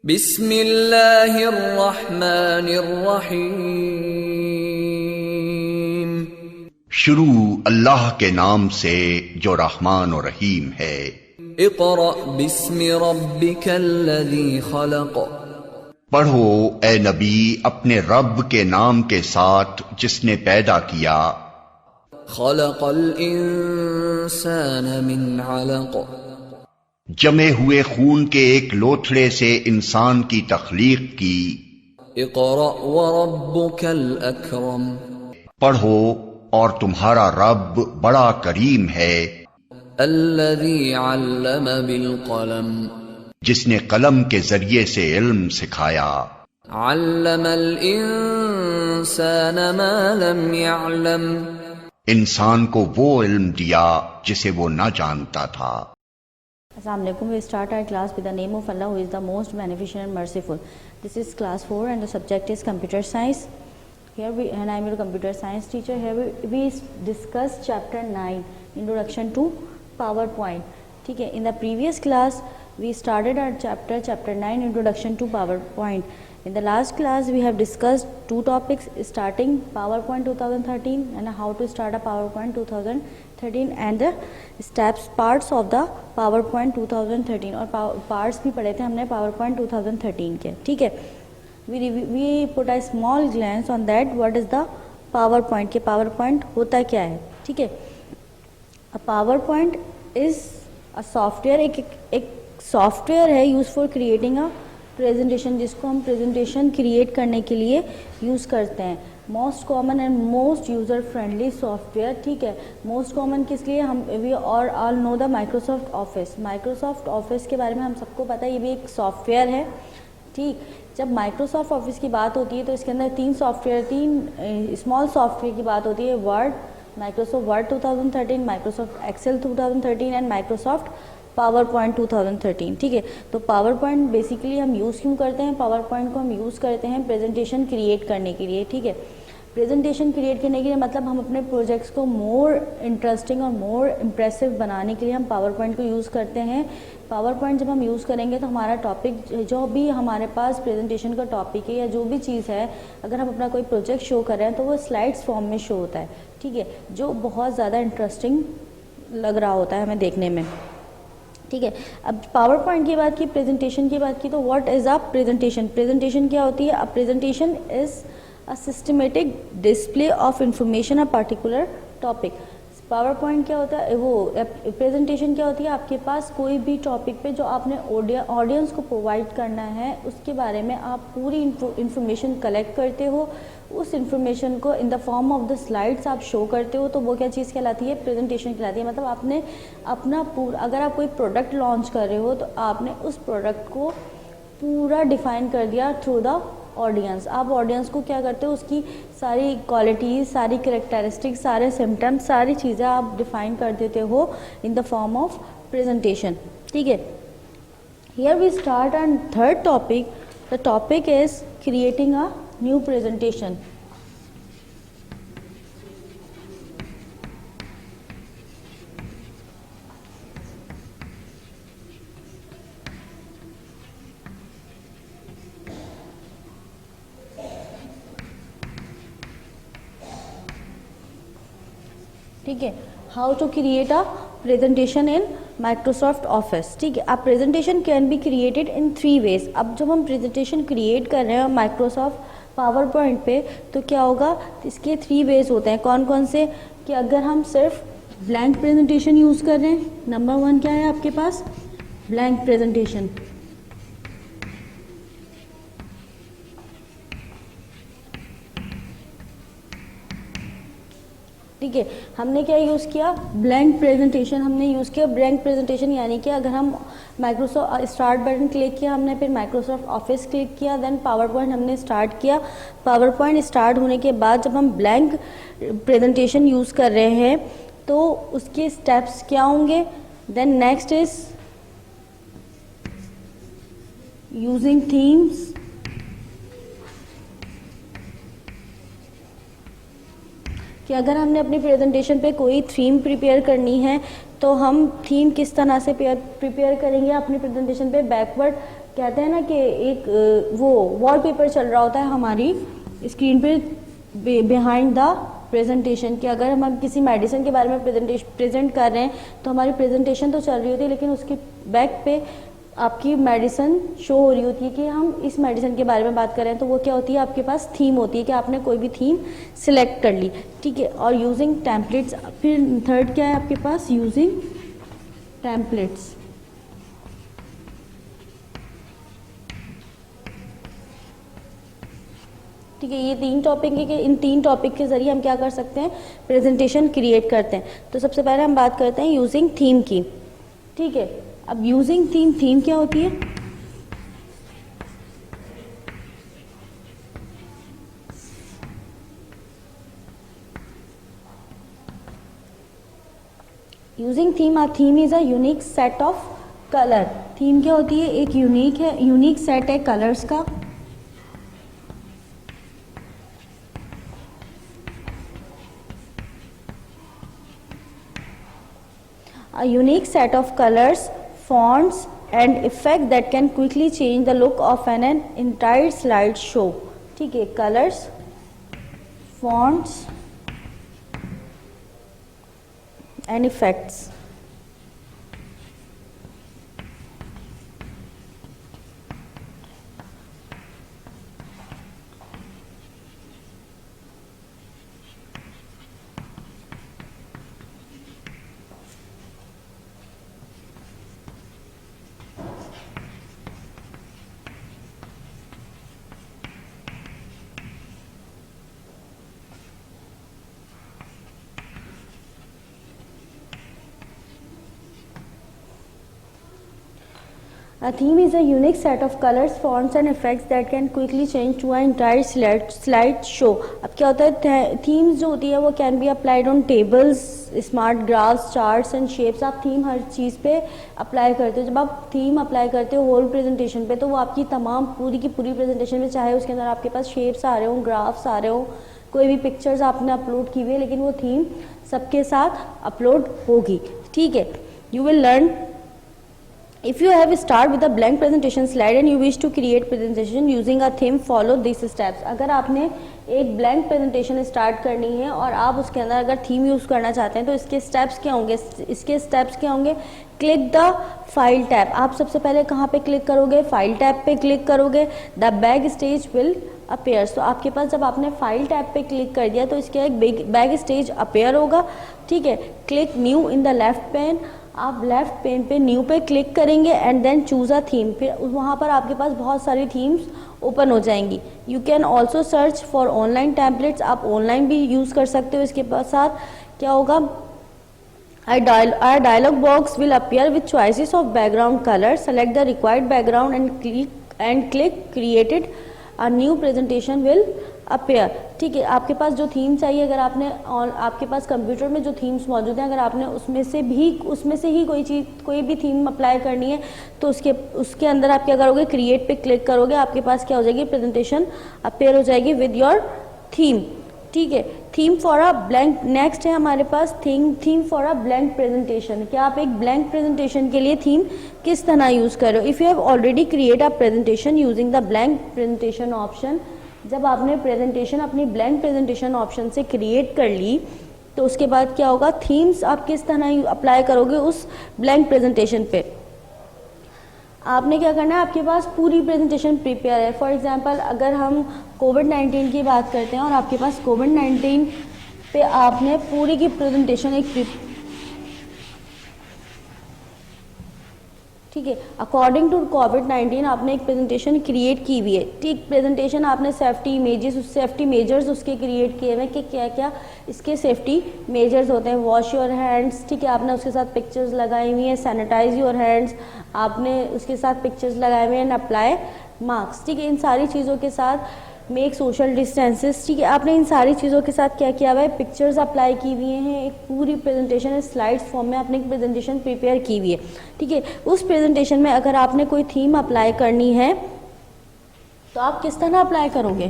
बिस्मिल्लाहिर्रहमानिर्रहीम। शुरू अल्लाह के नाम से जो रहमान और रहीम है। इक़रा बिस्मि रब्बिकल्लज़ी खलक़। पढ़ो ए नबी अपने रब के नाम के साथ जिसने पैदा किया। खलक़ल इंसान मिन अलक़। जमे हुए खून के एक लोथड़े से इंसान की तख्लीक की। इक़रा व रब्बुकल अकरम। पढ़ो और तुम्हारा रब बड़ा करीम है। अल्लज़ी अल्लम बिल क़लम। जिसने कलम के जरिए से इल्म सिखाया। अल्लमल इंसान मा लम यअलम। इंसान को वो इल्म दिया जिसे वो न जानता था। Assalamu alaikum. We start our class with the name of Allah who is the most beneficent and merciful. This is class 4 and the subject is computer science. And I am your computer science teacher. Here we discuss chapter 9, introduction to PowerPoint. ठीक है. In the previous class we started our chapter 9, introduction to PowerPoint. In the last class we have discussed two topics, starting PowerPoint 2013 and how to start a PowerPoint 2013 and the steps parts of the PowerPoint 2013 और parts भी पढ़े थे हमने PowerPoint 2013 के. ठीक है. We put a small glance on that what is the PowerPoint के PowerPoint होता क्या है. ठीक है. A PowerPoint is a software, एक सॉफ्टवेयर है use for creating a presentation, जिसको हम प्रेजेंटेशन क्रिएट करने के लिए यूज़ करते हैं. Most common and most user friendly software. ठीक है. मोस्ट कॉमन किस लिए हम वी और all know the Microsoft office. Microsoft office के बारे में हम सबको पता है, ये भी एक सॉफ्टवेयर है. ठीक. जब माइक्रोसॉफ्ट ऑफिस की बात होती है तो इसके अंदर तीन स्मॉल सॉफ्टवेयर की बात होती है. Word, Microsoft Word 2013, Microsoft Excel 2013 and Microsoft PowerPoint 2013. ठीक है. तो पावर पॉइंट बेसिकली हम यूज़ क्यों करते हैं? पावर पॉइंट को हम यूज़ करते हैं प्रेजेंटेशन क्रिएट करने के लिए. ठीक है. प्रेजेंटेशन क्रिएट करने के लिए मतलब हम अपने प्रोजेक्ट्स को मोर इंटरेस्टिंग और मोर इम्प्रेसिव बनाने के लिए हम पावर पॉइंट को यूज़ करते हैं. पावर पॉइंट जब हम यूज़ करेंगे तो हमारा टॉपिक, जो भी हमारे पास प्रेजेंटेशन का टॉपिक है या जो भी चीज़ है, अगर हम अपना कोई प्रोजेक्ट शो कर रहे हैं तो वो स्लाइड्स फॉर्म में शो होता है. ठीक है. जो बहुत ज़्यादा इंटरेस्टिंग लग रहा होता है हमें देखने में. ठीक है. अब पावर पॉइंट की बात की, प्रेजेंटेशन की बात की, तो what is a presentation? Presentation क्या होती है? A presentation is a systematic display of information a particular topic. Power point क्या होता है? वो प्रेजेंटेशन क्या होती है? आपके पास कोई भी टॉपिक पे जो आपने ऑडियंस को प्रोवाइड करना है उसके बारे में आप पूरी इंफॉर्मेशन कलेक्ट करते हो. उस इंफॉर्मेशन को इन the form of the slides आप शो करते हो. तो वो क्या चीज़ कहलाती है? प्रेजेंटेशन कहलाती है. मतलब आपने अपना अगर आप कोई प्रोडक्ट लॉन्च कर रहे हो तो आपने उस प्रोडक्ट को पूरा डिफाइन कर दिया थ्रू द ऑडियंस. आप ऑडियंस को क्या करते हो? उसकी सारी क्वालिटीज़, सारी कैरेक्टरिस्टिक्स, सारे सिम्टम्स, सारी चीज़ें आप डिफाइन कर देते हो in the form of presentation. ठीक है. Here we start on third topic. The topic is creating a new presentation. ठीक है. How to create a presentation in Microsoft Office. ठीक है. अब presentation can be created in 3 ways. अब जब हम प्रेजेंटेशन क्रिएट कर रहे हैं माइक्रोसॉफ्ट पावर पॉइंट पे तो क्या होगा? इसके 3 वेज होते हैं. कौन कौन से? कि अगर हम सिर्फ ब्लैंक प्रेजेंटेशन यूज़ कर रहे हैं, नंबर 1 क्या है आपके पास? Blank presentation. ठीक है. हमने क्या यूज़ किया? ब्लैंक प्रेजेंटेशन हमने यूज़ किया. ब्लैंक प्रेजेंटेशन यानी कि अगर हम माइक्रोसॉफ्ट स्टार्ट बटन क्लिक किया हमने, फिर माइक्रोसॉफ्ट ऑफिस क्लिक किया, देन पावर पॉइंट हमने स्टार्ट किया. पावर पॉइंट स्टार्ट होने के बाद जब हम ब्लैंक प्रेजेंटेशन यूज़ कर रहे हैं तो उसके स्टेप्स क्या होंगे? Then next is using themes. कि अगर हमने अपनी प्रेजेंटेशन पे कोई थीम प्रिपेयर करनी है तो हम थीम किस तरह से प्रिपेयर करेंगे अपनी प्रेजेंटेशन पे। बैकवर्ड कहते हैं ना कि एक वो वॉलपेपर चल रहा होता है हमारी स्क्रीन पे बिहाइंड द प्रेजेंटेशन, कि अगर हम किसी मेडिसिन के बारे में प्रेजेंट कर रहे हैं तो हमारी प्रेजेंटेशन तो चल रही होती है लेकिन उसके बैक पे आपकी मेडिसिन शो हो रही होती है कि हम इस मेडिसिन के बारे में बात कर रहे हैं। तो वो क्या होती है, आपके पास थीम होती है कि आपने कोई भी थीम सिलेक्ट कर ली, ठीक है। और यूजिंग टेम्पलेट्स, फिर थर्ड क्या है आपके पास, यूजिंग टेम्पलेट्स। ठीक है, ये 3 टॉपिक है कि इन 3 टॉपिक के जरिए हम क्या कर सकते हैं, प्रेजेंटेशन क्रिएट करते हैं। तो सबसे पहले हम बात करते हैं यूजिंग थीम की, ठीक है। अब यूजिंग थीम क्या होती है, using theme is a unique set of colour. Theme क्या होती है, एक यूनिक सेट है कलर्स का। A unique set of colors, fonts and effect that can quickly change the look of an entire slide show। ठीक है, colors, fonts and effects। A theme is a unique set of colors, fonts and effects that can quickly change to an entire slide show। अब क्या होता है, themes जो होती है वो can be applied on tables, smart graphs, charts and shapes. आप theme हर चीज़ पे अप्लाई करते हो। जब आप थीम अप्लाई करते हो होल प्रेजेंटेशन पे तो वो आपकी तमाम पूरी की पूरी प्रेजेंटेशन में, चाहे उसके अंदर आपके पास शेप्स आ रहे हो, ग्राफ्स आ रहे हो, कोई भी पिक्चर्स आपने अपलोड की हुई है, लेकिन वो थीम सबके साथ अपलोड होगी, ठीक है। You will learn if you have start with a blank presentation slide and you wish to create presentation using a theme, follow these steps। अगर आपने एक blank presentation स्टार्ट करनी है और आप उसके अंदर अगर थीम यूज़ करना चाहते हैं तो इसके स्टेप्स क्या होंगे, क्लिक द फाइल टैब। आप सबसे पहले कहाँ पे क्लिक करोगे, फाइल टैब पे क्लिक करोगे। The backstage will appear. तो आपके पास जब आपने फाइल टैब पे क्लिक कर दिया तो इसके एक बैक स्टेज अपेयर होगा, ठीक है। Click new in the left pane, आप लेफ्ट पेन पे न्यू पे क्लिक करेंगे and then choose a theme. फिर वहाँ पर आपके पास बहुत सारी थीम्स ओपन हो जाएंगी। You can also search for online templates, आप ऑनलाइन भी यूज़ कर सकते हो। इसके साथ क्या होगा, a dialog box will appear with choices of background color। Select the required background and click created। A new presentation will appear। ठीक है, आपके पास जो थीम चाहिए, अगर आपने आपके पास कंप्यूटर में जो थीम्स मौजूद हैं, अगर आपने उसमें से ही कोई भी थीम अप्लाई करनी है तो उसके अंदर आप क्या करोगे, क्रिएट पे क्लिक करोगे, आपके पास क्या हो जाएगी, प्रेजेंटेशन अपेयर हो जाएगी विद योर थीम, ठीक है। Theme for a blank, next है हमारे पास theme for a blank presentation. क्या आप एक ब्लैंक प्रेजेंटेशन के लिए थीम किस तरह यूज़ कर रहे हो। If you have already create a presentation using the blank presentation option, जब आपने प्रेजेंटेशन अपनी ब्लैंक प्रेजेंटेशन ऑप्शन से क्रिएट कर ली तो उसके बाद क्या होगा, थीम्स आप किस तरह अप्लाई करोगे उस ब्लैंक प्रेजेंटेशन पे। आपने क्या करना है, आपके पास पूरी प्रेजेंटेशन प्रिपेयर है। फॉर एग्जांपल अगर हम कोविड-19 की बात करते हैं और आपके पास कोविड-19 पे आपने पूरी की प्रेजेंटेशन ठीक है, अकॉर्डिंग टू कोविड-19 आपने एक प्रेजेंटेशन क्रिएट की हुई है, ठीक। प्रेजेंटेशन आपने सेफ्टी मेजर्स उसके क्रिएट किए हुए कि क्या क्या इसके सेफ्टी मेजर्स होते हैं। वॉश योर हैंड्स, ठीक है, आपने उसके साथ पिक्चर्स लगाई हुई हैं। सैनिटाइज योर हैंड्स, आपने उसके साथ पिक्चर्स लगाए हुए हैं। एंड अप्लाई मास्क, ठीक है। इन सारी चीज़ों के साथ मेक सोशल डिस्टेंसेस, ठीक है, आपने इन सारी चीज़ों के साथ क्या किया हुआ है, पिक्चर्स अप्लाई की हुई हैं। एक पूरी प्रेजेंटेशन है, स्लाइड्स फॉर्म में आपने एक प्रेजेंटेशन प्रिपेयर की हुई है, ठीक है। उस प्रेजेंटेशन में अगर आपने कोई थीम अप्लाई करनी है तो आप किस तरह अप्लाई करोगे,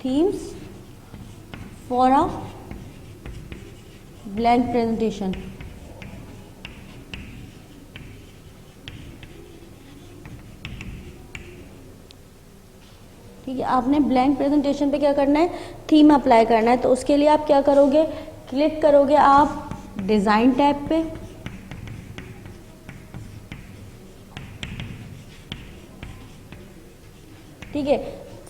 themes for a blank presentation. ठीक है, आपने ब्लैंक प्रेजेंटेशन पे क्या करना है, थीम अप्लाई करना है। तो उसके लिए आप क्या करोगे, क्लिक करोगे आप डिज़ाइन टैब पे, ठीक है।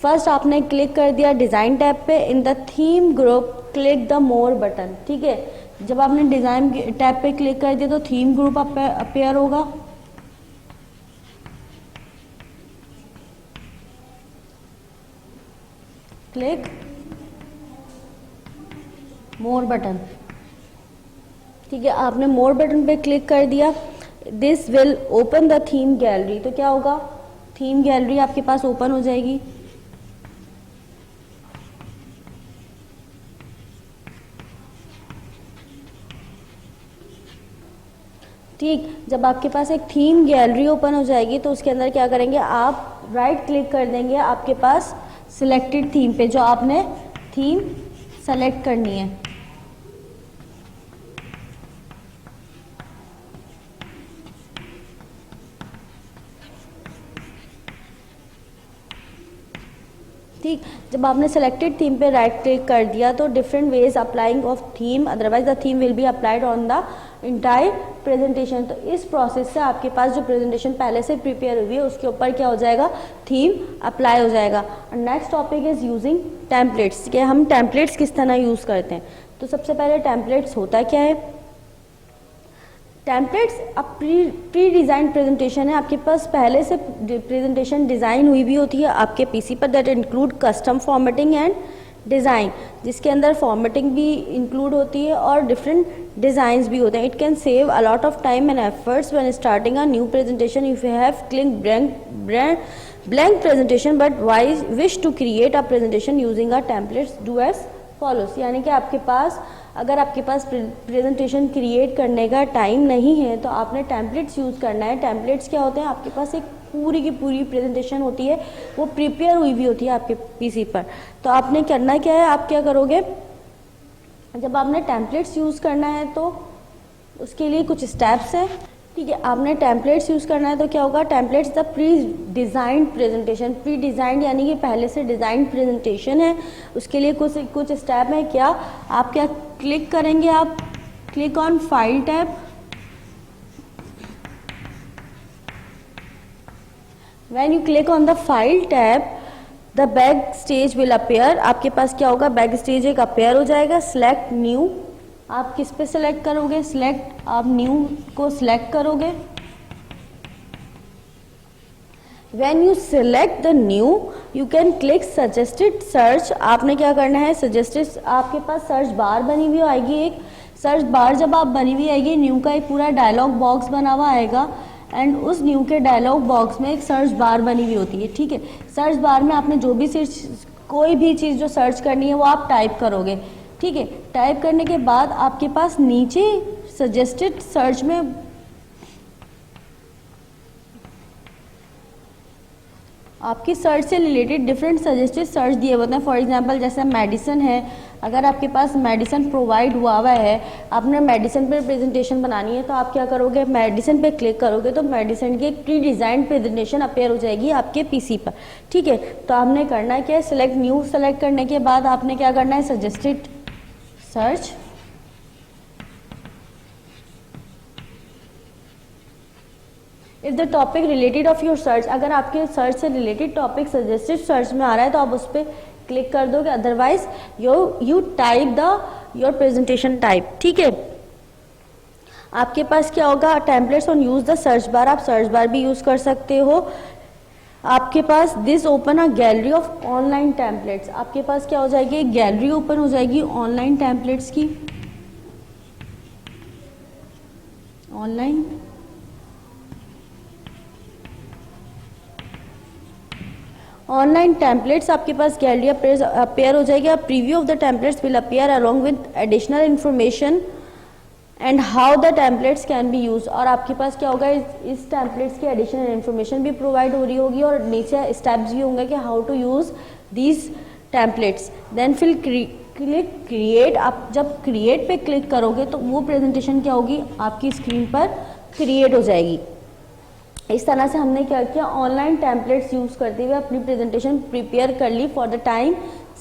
फर्स्ट आपने क्लिक कर दिया डिज़ाइन टैब पे, in the theme group click the more button, ठीक है। जब आपने डिज़ाइन टैब पे क्लिक कर दिया तो थीम ग्रुप अपेयर होगा। क्लिक मोर बटन, ठीक है। आपने मोर बटन पे क्लिक कर दिया, this will open the theme gallery. तो क्या होगा, थीम गैलरी आपके पास ओपन हो जाएगी। ठीक, जब आपके पास एक थीम गैलरी ओपन हो जाएगी तो उसके अंदर क्या करेंगे, आप राइट क्लिक कर देंगे आपके पास सिलेक्टेड थीम पे, जो आपने थीम सेलेक्ट करनी है। ठीक, जब आपने सेलेक्टेड थीम पे राइट क्लिक कर दिया तो different ways applying of theme, otherwise the theme will be applied on the entire presentation. तो इस प्रोसेस से आपके पास जो प्रेजेंटेशन पहले से प्रिपेयर हुई है उसके ऊपर क्या हो जाएगा, थीम अप्लाई हो जाएगा। Next topic is using templates, कि हम टेम्पलेट्स किस तरह यूज़ करते हैं। तो सबसे पहले टेम्पलेट्स होता क्या है, टेम्पलेट्स अब प्री डिज़ाइन प्रेजेंटेशन है, आपके पास पहले से प्रेजेंटेशन डिज़ाइन हुई भी होती है आपके पीसी पर, that include custom formatting and design, जिसके अंदर फॉर्मेटिंग भी इंक्लूड होती है और डिफरेंट डिज़ाइंस भी होते हैं। It can save a lot of time and efforts when starting a new presentation if you have click blank presentation but wish to create a presentation using a templates do as follows। यानी कि आपके पास अगर आपके पास presentation create करने का time नहीं है तो आपने टेम्पलेट्स यूज़ करना है। टेम्पलेट्स क्या होते हैं, आपके पास एक पूरी की पूरी प्रेजेंटेशन होती है, वो प्रिपेयर हुई भी होती है आपके पीसी पर। तो आपने करना क्या है, आप क्या करोगे, जब आपने टेम्पलेट्स यूज़ करना है तो उसके लिए कुछ स्टेप्स हैं, ठीक है। आपने टेम्पलेट्स यूज़ करना है तो क्या होगा, templates the pre designed presentation, pre designed यानी कि पहले से डिज़ाइन प्रेजेंटेशन है, उसके लिए कुछ स्टेप है। क्या आप क्या क्लिक करेंगे, आप click on file tab, when you click on the file tab the backstage will appear. आपके पास क्या होगा, बैक स्टेज एक अपेयर हो जाएगा। सिलेक्ट न्यू, आप किस पे सिलेक्ट करोगे, सिलेक्ट आप न्यू को सिलेक्ट करोगे। When you select the new you can click suggested search. आपने क्या करना है, सजेस्टेड, आपके पास सर्च बार बनी हुई आएगी, एक सर्च बार जब आप बनी हुई आएगी, न्यू का एक पूरा डायलॉग बॉक्स बना हुआ आएगा एंड उस न्यू के डायलॉग बॉक्स में एक सर्च बार बनी हुई होती है, ठीक है। सर्च बार में आपने जो भी कोई भी चीज़ जो सर्च करनी है वो आप टाइप करोगे, ठीक है। टाइप करने के बाद आपके पास नीचे सजेस्टेड सर्च में आपकी सर्च से रिलेटेड डिफरेंट सजेस्टेड सर्च दिए होते हैं। फॉर एग्जांपल जैसे मेडिसिन है, अगर आपके पास मेडिसिन प्रोवाइड हुआ है, आपने मेडिसिन पे प्रेजेंटेशन बनानी है तो आप क्या करोगे, मेडिसिन पे क्लिक करोगे तो मेडिसिन की एक प्री डिज़ाइन प्रेजेंटेशन अपेयर हो जाएगी आपके पीसी पर, ठीक है। तो आपने करना है क्या, सिलेक्ट न्यू, सेलेक्ट करने के बाद आपने क्या करना है, suggested search, if the topic related of your search, अगर आपके सर्च से रिलेटेड टॉपिक सजेस्टेड सर्च में आ रहा है तो आप उस पर क्लिक कर दोगे, otherwise you type the your presentation type, ठीक है। आपके पास क्या होगा, templates on use the search bar, आप सर्च बार भी यूज कर सकते हो। आपके पास this open a gallery of online templates, आपके पास क्या हो जाएगी, एक गैलरी ओपन हो जाएगी ऑनलाइन टेम्पलेट्स की। ऑनलाइन टेम्पलेट्स आपके पास गैलरी अपेयर हो जाएगी। Preview of the templates will appear along with additional information and how the templates can be use. और आपके पास क्या होगा, इस टेम्पलेट्स की एडिशनल इन्फॉर्मेशन भी प्रोवाइड हो रही होगी और नीचे स्टेप्स भी होंगे कि how to use these templates. Then फिर क्लिक क्रिएट, आप जब क्रिएट पे क्लिक करोगे तो वो प्रेजेंटेशन क्या होगी, आपकी स्क्रीन पर क्रिएट हो जाएगी। इस तरह से हमने क्या किया, ऑनलाइन टेम्पलेट्स यूज़ करते हुए अपनी प्रेजेंटेशन प्रिपेयर कर ली फॉर द टाइम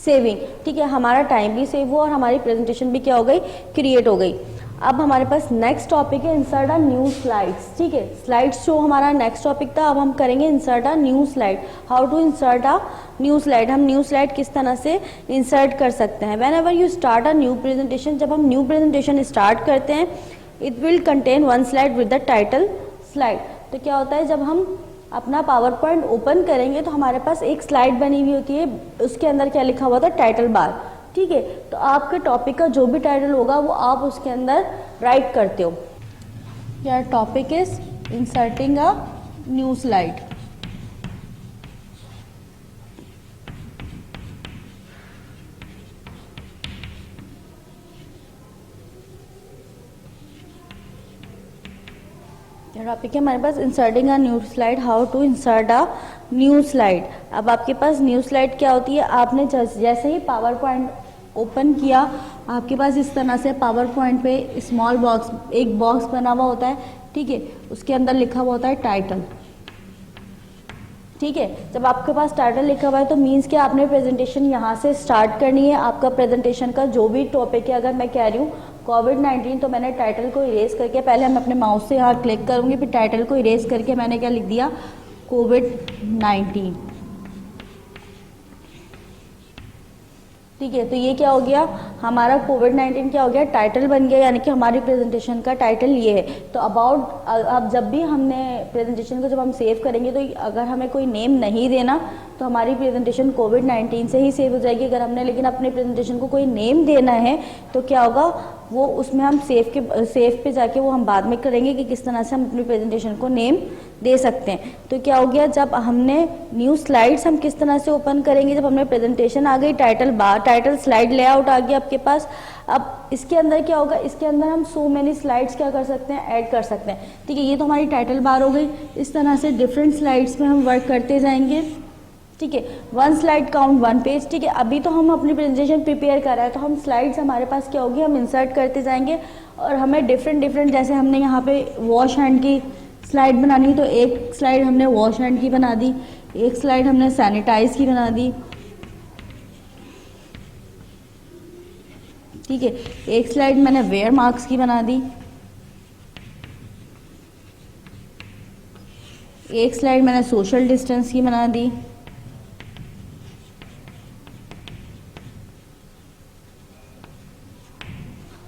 सेविंग। ठीक है, हमारा टाइम भी सेव हुआ और हमारी प्रेजेंटेशन भी क्या हो गई, क्रिएट हो गई। अब हमारे पास नेक्स्ट टॉपिक है इंसर्ट अ न्यू स्लाइड्स। ठीक है, स्लाइड्स जो हमारा नेक्स्ट टॉपिक था, अब हम करेंगे insert a new slide. How to insert a new slide, हम न्यू स्लाइड किस तरह से इंसर्ट कर सकते हैं। Whenever you start a new presentation, जब हम न्यू प्रेजेंटेशन स्टार्ट करते हैं, it will contain one slide with the title slide. तो क्या होता है, जब हम अपना पावर पॉइंट ओपन करेंगे तो हमारे पास एक स्लाइड बनी हुई होती है, उसके अंदर क्या लिखा हुआ था, टाइटल बार। ठीक है, तो आपके टॉपिक का जो भी टाइटल होगा वो आप उसके अंदर राइट करते हो। Your topic is inserting a new slide. Topic है हमारे पास inserting a new slide, how to insert a new slide. अब आपके पास न्यू स्लाइड क्या होती है, आपने जैसे ही पावर पॉइंट ओपन किया, आपके पास इस तरह से पावर पॉइंट पे स्मॉल बॉक्स, एक बॉक्स बना हुआ होता है। ठीक है, उसके अंदर लिखा हुआ होता है टाइटल। ठीक है, जब आपके पास टाइटल लिखा हुआ है तो मीन्स कि आपने प्रेजेंटेशन यहाँ से स्टार्ट करनी है। आपका प्रेजेंटेशन का जो भी टॉपिक है, अगर मैं कह रही हूँ कोविड-19, तो मैंने टाइटल को इरेज करके, पहले हम अपने माउस से यहाँ क्लिक करूँगी, फिर टाइटल को इरेज करके मैंने क्या लिख दिया, कोविड-19। ठीक है, तो ये क्या हो गया, हमारा कोविड-19 क्या हो गया, टाइटल बन गया, यानी कि हमारी प्रेजेंटेशन का टाइटल ये है। तो अबाउट, अब जब भी हमने प्रेजेंटेशन को जब हम सेव करेंगे, तो अगर हमें कोई नेम नहीं देना तो हमारी प्रेजेंटेशन कोविड-19 से ही सेव हो जाएगी। अगर हमने लेकिन अपने प्रेजेंटेशन को कोई नेम देना है तो क्या होगा, वो उसमें हम सेव पे जाके वो हम बाद में करेंगे कि किस तरह से हम अपनी प्रेजेंटेशन को नेम दे सकते हैं। तो क्या हो गया, जब हमने न्यू स्लाइड्स हम किस तरह से ओपन करेंगे, जब हमने प्रेजेंटेशन आ गई, title bar, title slide layout आ गया आपके पास। अब इसके अंदर क्या होगा, इसके अंदर हम सो मेनी स्लाइड्स क्या कर सकते हैं, ऐड कर सकते हैं। ठीक है, ये तो हमारी टाइटल बार हो गई। इस तरह से डिफरेंट स्लाइड्स में हम वर्क करते जाएंगे। ठीक है, one slide count one page. ठीक है, अभी तो हम अपनी प्रेजेंटेशन प्रिपेयर कर रहे हैं, तो हम स्लाइड्स हमारे पास क्या होगी, हम इंसर्ट करते जाएंगे और हमें डिफरेंट जैसे हमने यहाँ पे वॉश हैंड की स्लाइड बनानी, तो एक स्लाइड हमने वॉश हैंड की बना दी, एक स्लाइड हमने सैनिटाइज की बना दी। ठीक है, एक स्लाइड मैंने वेयर मार्क्स की बना दी, एक स्लाइड मैंने सोशल डिस्टेंस की बना दी।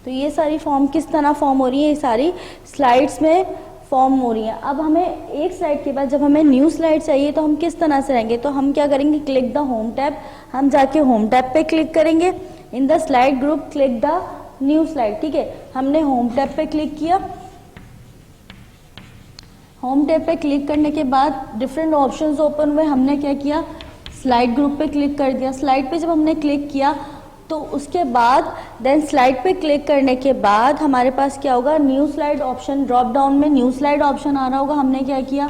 तो ये सारी फॉर्म किस तरह फॉर्म हो रही है, ये सारी स्लाइड्स में फॉर्म हो रही है। अब हमें एक स्लाइड के बाद जब हमें न्यू स्लाइड चाहिए तो हम किस तरह से रहेंगे, तो हम क्या करेंगे, क्लिक द होम टैब, हम जाके होम टैब पे क्लिक करेंगे। इन the slide group click the new slide. ठीक है, हमने होम टैब पे क्लिक किया। होम टैब पे क्लिक करने के बाद डिफरेंट ऑप्शंस ओपन हुए, हमने क्या किया, स्लाइड ग्रुप पे क्लिक कर दिया। स्लाइड पे जब हमने क्लिक किया तो उसके बाद देन स्लाइड पे क्लिक करने के बाद हमारे पास क्या होगा, new slide option, drop down में न्यू स्लाइड ऑप्शन आ रहा होगा। हमने क्या किया,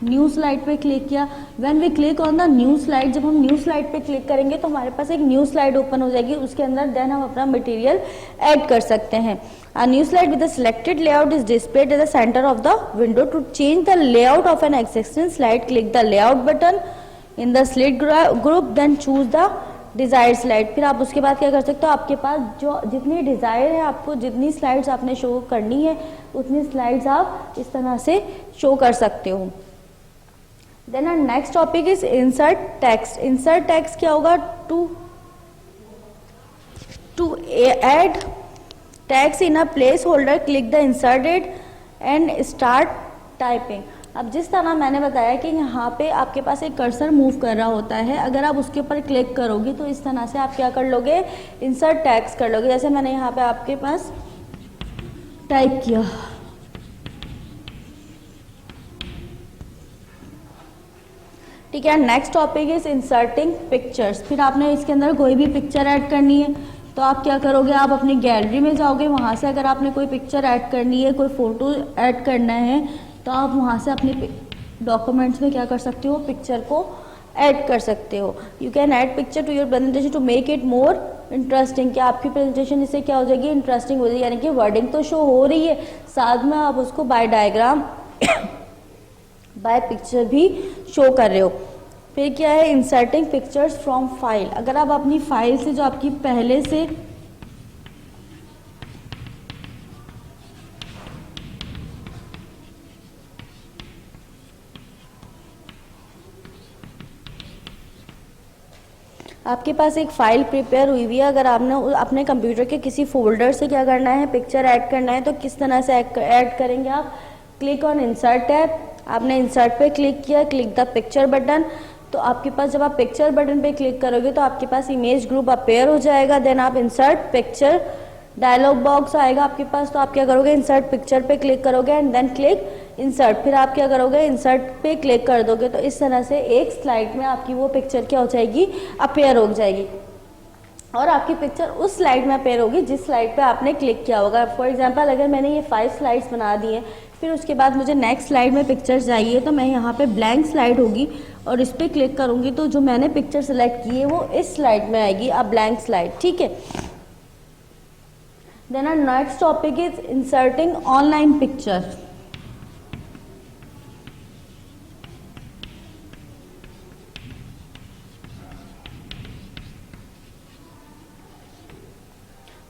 न्यू स्लाइड पे क्लिक किया। When we click on the new slide, जब हम न्यू स्लाइड पे क्लिक करेंगे तो हमारे पास एक न्यू स्लाइड ओपन हो जाएगी। उसके अंदर देन हम अपना मटेरियल ऐड कर सकते हैं। A new slide with a selected layout is displayed at the center of the window. To change the layout of an existing slide, click the layout button in the slide group, then choose the desired slide. फिर आप उसके बाद क्या कर सकते हो, आपके पास जो जितनी डिज़ायर है, आपको जितनी स्लाइड्स आपने शो करनी है उतनी स्लाइड्स आप इस तरह से शो कर सकते हो। Then our next topic is insert text. Insert text क्या होगा, to add text in a placeholder, click the inserted and start typing. अब जिस तरह मैंने बताया कि यहाँ पे आपके पास एक कर्सर मूव कर रहा होता है, अगर आप उसके ऊपर क्लिक करोगे तो इस तरह से आप क्या कर लोगे, इंसर्ट टेक्स्ट कर लोगे। जैसे मैंने यहाँ पे आपके पास टाइप किया, ठीक है। Next topic is inserting pictures. फिर आपने इसके अंदर कोई भी पिक्चर ऐड करनी है तो आप क्या करोगे, आप अपनी गैलरी में जाओगे, वहाँ से अगर आपने कोई पिक्चर ऐड करनी है, कोई फोटो ऐड करना है तो आप वहाँ से अपने डॉक्यूमेंट्स में क्या कर सकते हो, पिक्चर को ऐड कर सकते हो। You can add picture to your presentation to make it more interesting, कि आपकी प्रेजेंटेशन इससे क्या हो जाएगी, इंटरेस्टिंग हो जाएगी, यानी कि वर्डिंग तो शो हो रही है, साथ में आप उसको बाय डायग्राम बाय पिक्चर भी शो कर रहे हो। फिर क्या है, इंसर्टिंग पिक्चर्स फ्रॉम फाइल। अगर आप अपनी फाइल से जो आपकी पहले से आपके पास एक फाइल प्रिपेयर हुई हुई है, अगर आपने अपने कंप्यूटर के किसी फोल्डर से क्या करना है, पिक्चर ऐड करना है, तो किस तरह से ऐड करेंगे आप, क्लिक ऑन इंसर्ट टैब, आपने इंसर्ट पे क्लिक किया, क्लिक द पिक्चर बटन, तो आपके पास जब आप पिक्चर बटन पे क्लिक करोगे तो आपके पास इमेज ग्रुप अपेयर हो जाएगा। देन आप इंसर्ट पिक्चर डायलॉग बॉक्स आएगा आपके पास, तो आप क्या करोगे, इंसर्ट पिक्चर पे क्लिक करोगे एंड देन क्लिक इंसर्ट, फिर आप क्या करोगे, इंसर्ट पे क्लिक कर दोगे, तो इस तरह से एक स्लाइड में आपकी वो पिक्चर क्या हो जाएगी, अपेयर हो जाएगी, और आपकी पिक्चर उस स्लाइड में अपेयर होगी जिस स्लाइड पे आपने क्लिक किया होगा। फॉर एग्जांपल अगर मैंने ये 5 स्लाइड्स बना दी हैं, फिर उसके बाद मुझे नेक्स्ट स्लाइड में पिक्चर चाहिए, तो मैं यहाँ पे ब्लैंक स्लाइड होगी और इस पर क्लिक करूँगी, तो जो मैंने पिक्चर सेलेक्ट की है वो इस स्लाइड में आएगी, अब ब्लैंक स्लाइड, ठीक है। Then our next topic is inserting online picture.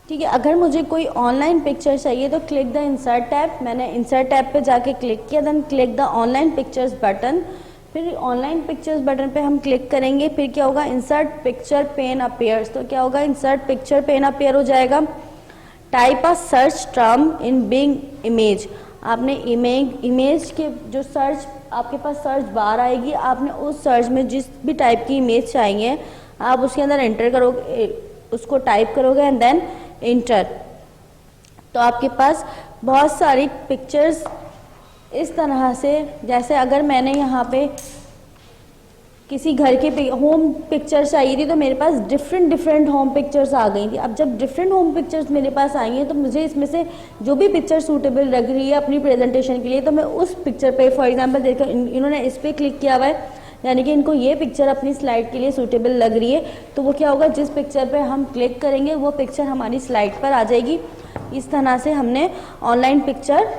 ठीक है, अगर मुझे कोई ऑनलाइन पिक्चर चाहिए तो क्लिक द इंसर्ट टैब, मैंने इंसर्ट टैब पे जाके क्लिक किया, then click the online pictures button, फिर ऑनलाइन पिक्चर्स बटन पे हम क्लिक करेंगे, फिर क्या होगा, इंसर्ट पिक्चर पेन अपेयर्स, तो क्या होगा, इंसर्ट पिक्चर पेन अपेयर हो जाएगा। Type a search term in Bing image, आपने इमेज के जो सर्च आपके पास सर्च बार आएगी, आपने उस सर्च में जिस भी टाइप की इमेज चाहिए आप उसके अंदर एंटर करोगे, उसको टाइप करोगे एंड देन इंटर, तो आपके पास बहुत सारी पिक्चर्स इस तरह से, जैसे अगर मैंने यहाँ पे किसी घर के होम पिक्चर चाहिए थी तो मेरे पास डिफरेंट होम पिक्चर्स आ गई थी। अब जब डिफरेंट होम पिक्चर्स मेरे पास आई हैं तो मुझे इसमें से जो भी पिक्चर सूटेबल लग रही है अपनी प्रेजेंटेशन के लिए, तो मैं उस पिक्चर पे, फॉर एग्जांपल देखो इन्होंने इस पर क्लिक किया हुआ है, यानी कि इनको ये पिक्चर अपनी स्लाइड के लिए सूटेबल लग रही है, तो वो क्या होगा, जिस पिक्चर पे हम क्लिक करेंगे वो पिक्चर हमारी स्लाइड पर आ जाएगी। इस तरह से हमने ऑनलाइन पिक्चर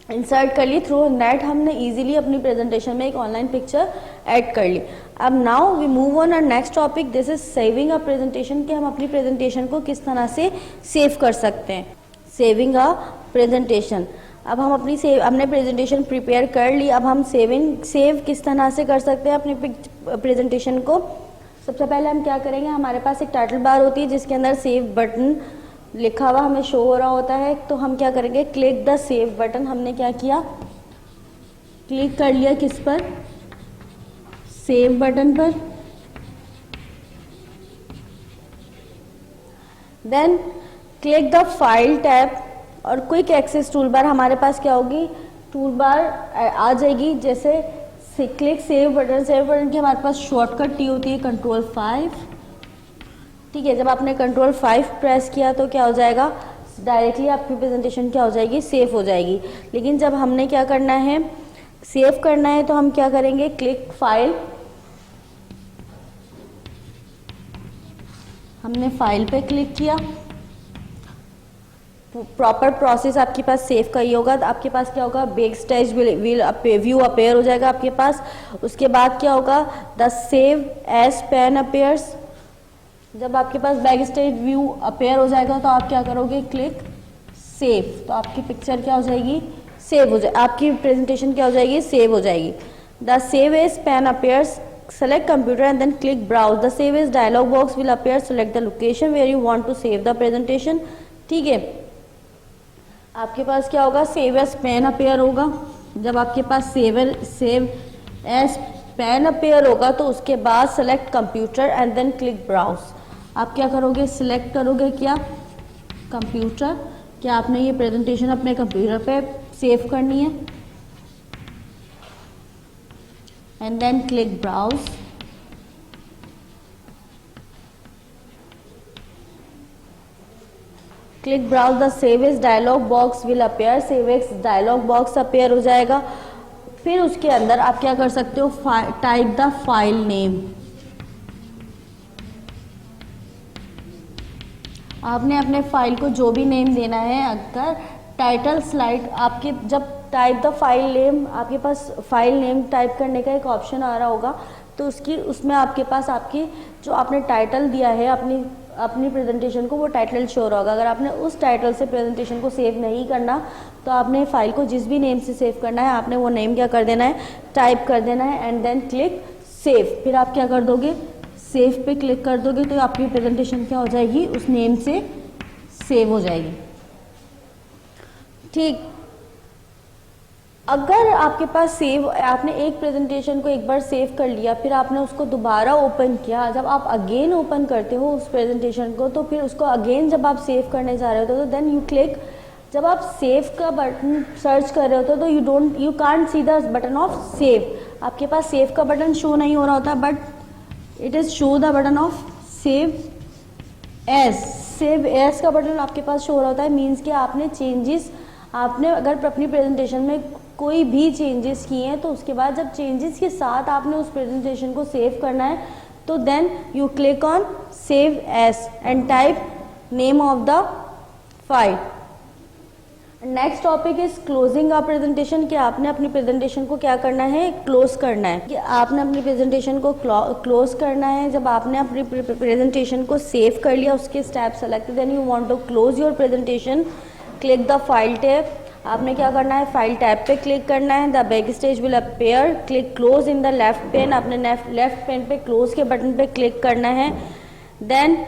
इंसर्ट कर ली, थ्रू नेट हमने इजीली अपनी प्रेजेंटेशन में एक ऑनलाइन पिक्चर ऐड कर ली। अब now we move on our next topic, this is saving a presentation, कि हम अपनी प्रेजेंटेशन को किस तरह से सेव कर सकते हैं। सेविंग अ प्रेजेंटेशन, अब हम हमने प्रेजेंटेशन प्रिपेयर कर ली, अब हम सेव किस तरह से कर सकते हैं अपनी प्रेजेंटेशन को। सबसे पहले हम क्या करेंगे, हमारे पास एक टाइटल बार होती है जिसके अंदर सेव बटन लिखा हुआ हमें शो हो रहा होता है, तो हम क्या करेंगे, क्लिक द सेव बटन, हमने क्या किया, क्लिक कर लिया किस पर, सेव बटन पर। Then click the file tab और क्विक एक्सेस टूल बार, हमारे पास क्या होगी, टूल बार आ जाएगी, जैसे क्लिक सेव बटन की हमारे पास शॉर्टकट की होती है Ctrl+5, ठीक है। जब आपने Ctrl+5 प्रेस किया तो क्या हो जाएगा, डायरेक्टली आपकी प्रेजेंटेशन क्या हो जाएगी, सेव हो जाएगी। लेकिन जब हमने क्या करना है, सेव करना है, तो हम क्या करेंगे, क्लिक फाइल, हमने फाइल पे क्लिक किया, प्रॉपर प्रोसेस आपके पास सेव का ही होगा, तो आपके पास क्या होगा, बैक स्टेज व्यू अपेयर हो जाएगा आपके पास। उसके बाद क्या होगा, the save as pane appears, जब आपके पास बैक स्टेज व्यू अपेयर हो जाएगा तो आप क्या करोगे, क्लिक सेव, तो आपकी पिक्चर क्या हो जाएगी, सेव हो जाए, आपकी प्रेजेंटेशन क्या हो जाएगी, सेव हो जाएगी। The save as pane appears, select computer and then click browse, the save as dialog box will appear, select the location where you want to save the presentation, ठीक है। आपके पास क्या होगा, सेव एज पेन अपेयर होगा, जब आपके पास सेव एज पेन अपेयर होगा तो उसके बाद select computer and then click browse, आप क्या करोगे, सिलेक्ट करोगे क्या, कंप्यूटर, क्या आपने ये प्रेजेंटेशन अपने कंप्यूटर पे सेव करनी है, and then click browse, click browse, the save as dialog box will appear, save as dialog box appear हो जाएगा। फिर उसके अंदर आप क्या कर सकते हो, टाइप द फाइल नेम, आपने अपने फाइल को जो भी नेम देना है, अगर टाइटल स्लाइड आपके जब टाइप द फाइल नेम, आपके पास फाइल नेम टाइप करने का एक ऑप्शन आ रहा होगा, तो उसमें आपके पास आपकी जो आपने टाइटल दिया है अपनी प्रेजेंटेशन को, वो टाइटल शो होगा। अगर आपने उस टाइटल से प्रेजेंटेशन को सेव नहीं करना, तो आपने फाइल को जिस भी नेम से सेव करना है, आपने वो नेम क्या कर देना है, टाइप कर देना है एंड देन क्लिक सेव। फिर आप क्या कर दोगे, सेव पे क्लिक कर दोगे, तो आपकी प्रेजेंटेशन क्या हो जाएगी, उस नेम से सेव हो जाएगी। ठीक, अगर आपके पास आपने एक प्रेजेंटेशन को एक बार सेव कर लिया, फिर आपने उसको दोबारा ओपन किया, जब आप अगेन ओपन करते हो उस प्रेजेंटेशन को, तो फिर उसको अगेन जब आप सेव करने जा रहे हो तो देन यू क्लिक, जब आप सेव का बटन सर्च कर रहे होते हो तो you can't see the button of save. आपके पास सेव का बटन शो नहीं हो रहा होता, but it is show the button of save as का बटन आपके पास शो हो रहा होता है। मीन्स कि आपने अगर अपनी प्रेजेंटेशन में कोई भी चेंजेस किए हैं, तो उसके बाद जब चेंजेस के साथ आपने उस प्रेजेंटेशन को सेव करना है, तो then you click on save as and type name of the file. Next topic is closing a presentation, कि आपने अपनी प्रेजेंटेशन को क्या करना है, क्लोज करना है। कि आपने अपनी प्रेजेंटेशन को क्लोज करना है। जब आपने अपनी प्रेजेंटेशन को सेव कर लिया, उसके step select, then you want to close your presentation, click the file tab. आपने क्या करना है, फाइल टैब पे क्लिक करना है। The backstage will appear, click close in the left pane. आपने लेफ्ट पेन पे क्लोज के बटन पे क्लिक करना है। देन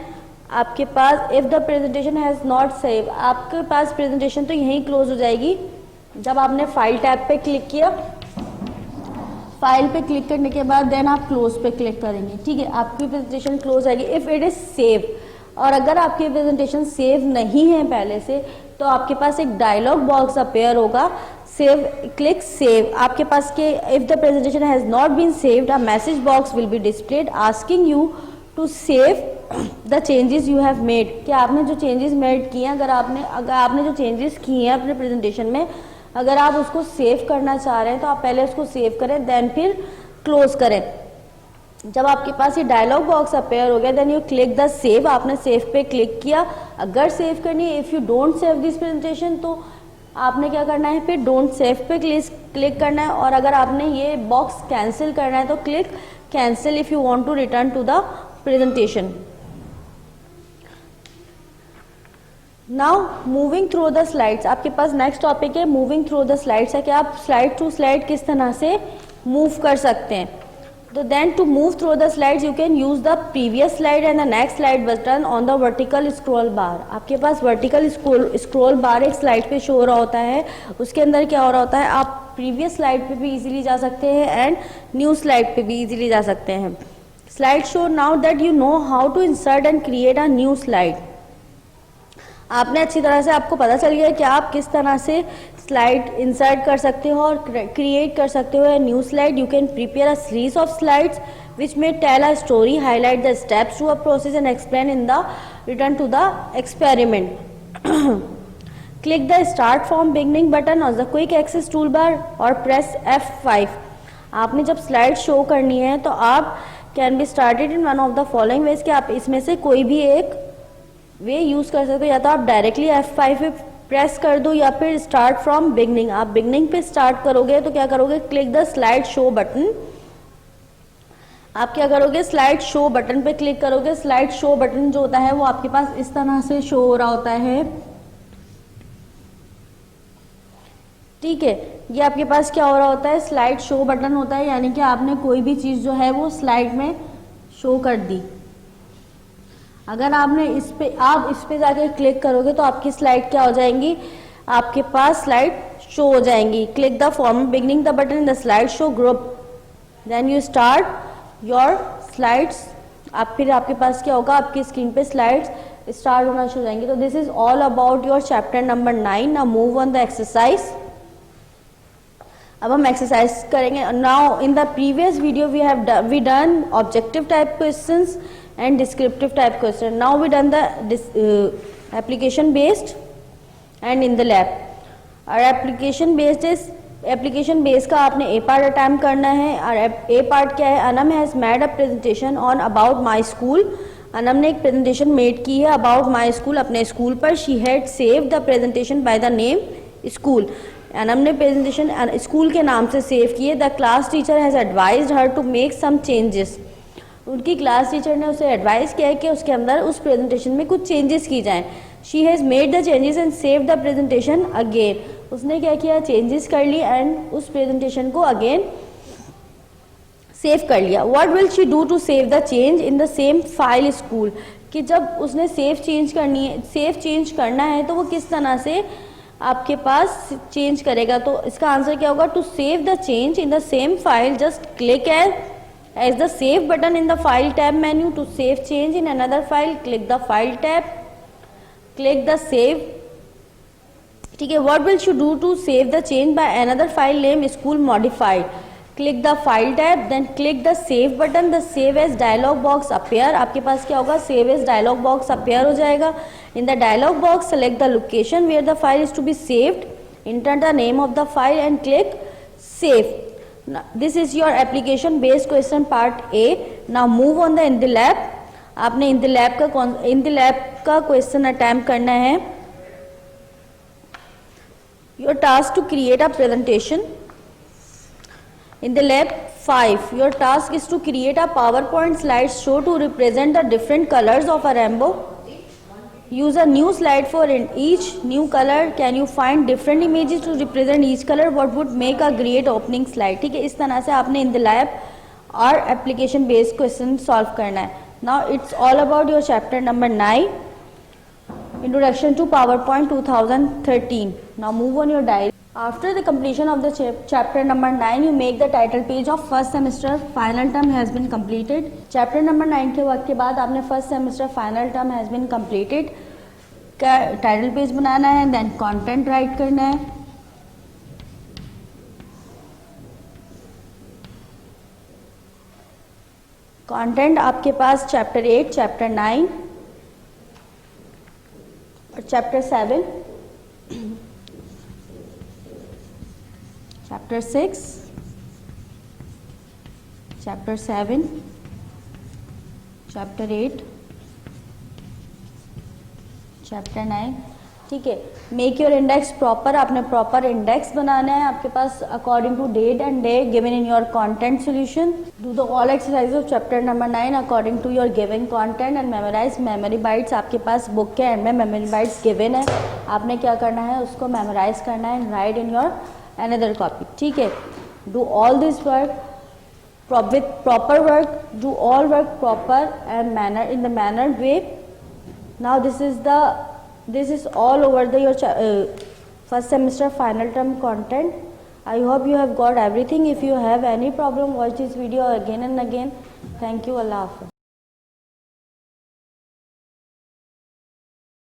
आपके पास if the presentation has not save, आपके पास प्रेजेंटेशन तो यहीं क्लोज हो जाएगी जब आपने फाइल टैब पे क्लिक किया। फाइल पे क्लिक करने के बाद देन आप क्लोज पे क्लिक करेंगे, ठीक है, आपकी प्रेजेंटेशन क्लोज आएगी इफ इट इज सेव। और अगर आपकी प्रेजेंटेशन सेव नहीं है पहले से, तो आपके पास एक डायलॉग बॉक्स अपेयर होगा, सेव, क्लिक सेव। आपके पास के if the presentation has not been saved, a message box will be displayed asking you to save the changes you have made. कि आपने जो चेंजेस मेड किए हैं, अगर आपने जो चेंजेस किए हैं अपने प्रेजेंटेशन में, अगर आप उसको सेव करना चाह रहे हैं, तो आप पहले उसको सेव करें, देन फिर क्लोज करें। जब आपके पास ये डायलॉग बॉक्स अपेयर हो गया, then you click the save. आपने सेव पे क्लिक किया। अगर सेव करनी है, if you don't save this presentation, तो आपने क्या करना है, फिर डोंट सेव पे क्लिक करना है। और अगर आपने ये बॉक्स कैंसिल करना है, तो click cancel if you want to return to the presentation. Now moving through the slides, आपके पास नेक्स्ट टॉपिक है मूविंग थ्रू द स्लाइड्स, है कि आप स्लाइड टू स्लाइड किस तरह से मूव कर सकते हैं। तो then to move through the slides you can use the previous slide and the next slide button on the vertical scroll bar। आपके पास vertical scroll bar एक स्लाइड पे शो हो रहा होता है, उसके अंदर क्या हो रहा होता है, आप प्रीवियस स्लाइड पे भी इजीली जा सकते हैं एंड न्यू स्लाइड पे भी इजीली जा सकते हैं। Slide show, now that you know how to insert and create a new slide. आपने अच्छी तरह से, आपको पता चल गया कि आप किस तरह से स्लाइड इंसर्ट कर सकते हो और क्रिएट कर सकते हो new slide. You can prepare a series of slides which may tell a story, highlight the steps to a process and explain in the return to the experiment. Click the start from beginning button और the quick access tool bar और press F5। आपने जब slide show करनी है, तो आप can be started in one of the following veg, कि आप इसमें से कोई भी एक वे यूज कर सकते हो। या तो आप डायरेक्टली F5 पे प्रेस कर दो, या फिर स्टार्ट फ्रॉम बिगनिंग। आप बिगनिंग पे स्टार्ट करोगे तो क्या करोगे, click the slide show button. आप क्या करोगे, स्लाइड शो बटन पे क्लिक करोगे। स्लाइड शो बटन जो होता है वो आपके पास इस तरह से शो हो रहा होता है, ठीक है। ये आपके पास क्या हो रहा होता है, स्लाइड शो बटन होता है, यानी कि आपने कोई भी चीज जो है वो स्लाइड में शो कर दी। अगर आपने आप इस पे जाके क्लिक करोगे तो आपकी स्लाइड क्या हो जाएंगी, आपके पास स्लाइड शो हो जाएंगी। Click the form beginning the button in the slide show group, then you start your slides. फिर आपके पास क्या होगा, आपकी स्क्रीन पे स्लाइड्स स्टार्ट होना शुरू हो जाएंगी। तो this is all about your chapter number 9। Now move on the exercise. अब हम एक्सरसाइज करेंगे। Now in the previous video we done objective type questions and descriptive type question. Now we done the application based and in the lab. और application based का आपने A part attempt करना है। और A part क्या है, Anam has made a presentation on about my school Anam ने एक प्रेजेंटेशन मेड की है अबाउट माई स्कूल, अपने स्कूल पर. She had save the presentation by the name school. Anam ने प्रेजेंटेशन स्कूल के नाम से सेव की है. The class teacher has advised her to make some changes. उनकी क्लास टीचर ने उसे एडवाइस किया है कि उसके अंदर उस प्रेजेंटेशन में कुछ चेंजेस की जाएं. She has made the changes and save the presentation again. उसने क्या किया, चेंजेस कर ली एंड उस प्रेजेंटेशन को अगेन सेव कर लिया. What will she do to save the change in the same file school. कि जब उसने सेव चेंज करना है तो वो किस तरह से आपके पास चेंज करेगा. तो इसका आंसर क्या होगा, to save the change in the same file just click as the save button in the file tab menu. To save change in another file, click the file tab, click the save. ठीक है. what will you do to save the change by another file name school modified. click the file tab, then click the save button. the save as dialog box appear. आपके पास क्या होगा, save as dialog box appear हो जाएगा. in the dialog box select the location where the file is to be saved, enter the name of the file and click save. Now, this is your application based question part A. now move on the in the lab. आपने in the lab का question attempt करना है. your task to create a presentation. in the lab 5 your task is to create a PowerPoint slideshow to represent the different colors of a rainbow. use a new slide for each new color. can you find different images to represent each color. what would make a great opening slide. ठीक है. इस तरह से आपने in the lab और application based question solve करना है. now it's all about your chapter number 9, introduction to PowerPoint 2013. now move on your diary. after the completion of the chapter number 9 you make the title page of first semester final term has been completed. chapter number 9 के वक्त के बाद आपने first semester final term has been completed का title page बनाना है. Then content right करना है. कंटेंट आपके पास चैप्टर 8, चैप्टर 9 और chapter 7, chapter 6, chapter 7, chapter 8, chapter 9. ठीक है. Make your index proper. आपने प्रॉपर इंडेक्स बनाना है आपके पास according to date and day given in your content solution. Do the all exercise of chapter number 9 according to your given content and memorise memory bites. आपके पास book के end में memory bites given है. आपने क्या करना है, उसको मेमोराइज करना है and right in your another copy. ठीक है. Do all this work with proper work. do all work proper and in the mannered way. now this is all over your first semester final term content. I hope you have got everything. if you have any problem watch this video again and again. thank you. Allah Hafiz.